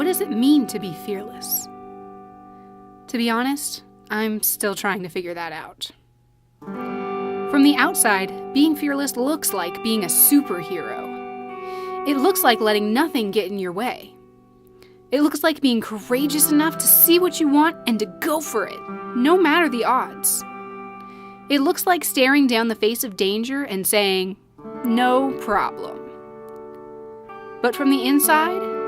what does it mean to be fearless? To be honest, I'm still trying to figure that out. From the outside, being fearless looks like being a superhero. It looks like letting nothing get in your way. It looks like being courageous enough to see what you want and to go for it, no matter the odds. It looks like staring down the face of danger and saying, "No problem." But from the inside,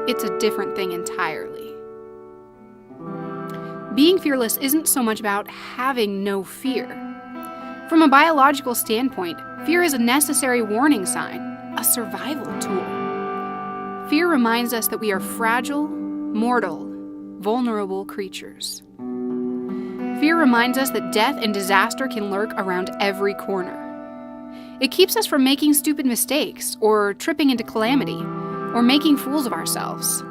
it's a different thing entirely. Being fearless isn't so much about having no fear. From a biological standpoint, fear is a necessary warning sign, a survival tool. Fear reminds us that we are fragile, mortal, vulnerable creatures. Fear reminds us that death and disaster can lurk around every corner. It keeps us from making stupid mistakes, or tripping into calamity, or making fools of ourselves.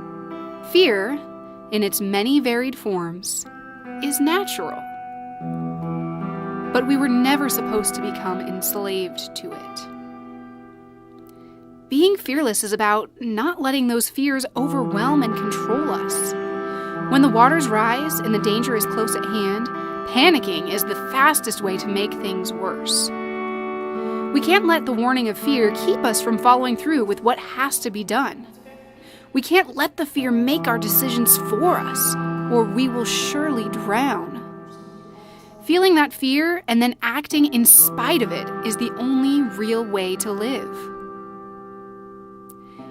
Fear, in its many varied forms, is natural. But we were never supposed to become enslaved to it. Being fearless is about not letting those fears overwhelm and control us. When the waters rise and the danger is close at hand, panicking is the fastest way to make things worse. We can't let the warning of fear keep us from following through with what has to be done. We can't let the fear make our decisions for us, or we will surely drown. Feeling that fear and then acting in spite of it is the only real way to live.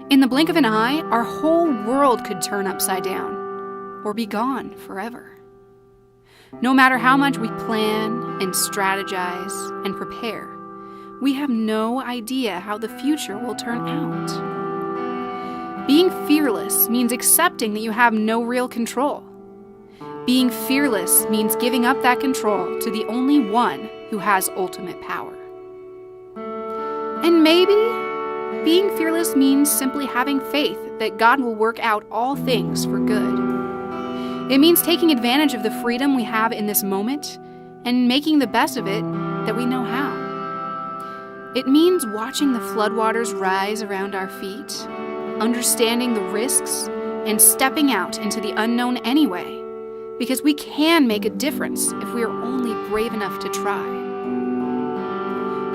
In the blink of an eye, our whole world could turn upside down, or be gone forever. No matter how much we plan and strategize and prepare, we have no idea how the future will turn out. Being fearless means accepting that you have no real control. Being fearless means giving up that control to the only one who has ultimate power. And maybe being fearless means simply having faith that God will work out all things for good. It means taking advantage of the freedom we have in this moment and making the best of it that we know how. It means watching the floodwaters rise around our feet, understanding the risks, and stepping out into the unknown anyway, because we can make a difference if we are only brave enough to try.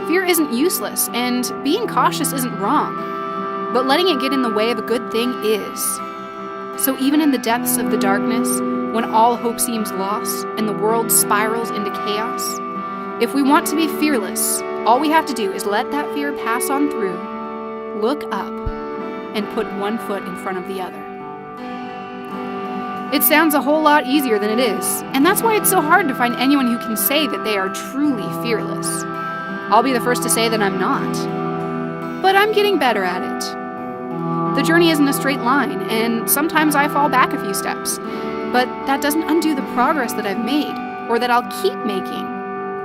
Fear isn't useless, and being cautious isn't wrong, but letting it get in the way of a good thing is. So even in the depths of the darkness, when all hope seems lost and the world spirals into chaos, if we want to be fearless, all we have to do is let that fear pass on through, look up, and put one foot in front of the other. It sounds a whole lot easier than it is, and that's why it's so hard to find anyone who can say that they are truly fearless. I'll be the first to say that I'm not, but I'm getting better at it. The journey isn't a straight line, and sometimes I fall back a few steps, but that doesn't undo the progress that I've made, or that I'll keep making,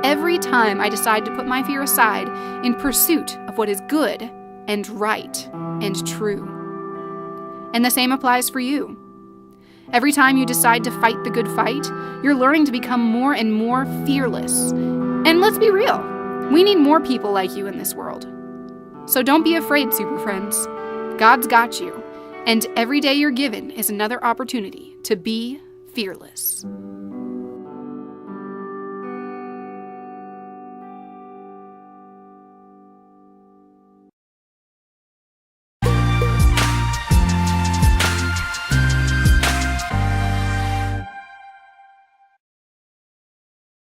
every time I decide to put my fear aside in pursuit of what is good and right and true. And the same applies for you. Every time you decide to fight the good fight, you're learning to become more and more fearless. And let's be real, we need more people like you in this world. So don't be afraid, super friends. God's got you, and every day you're given is another opportunity to be fearless.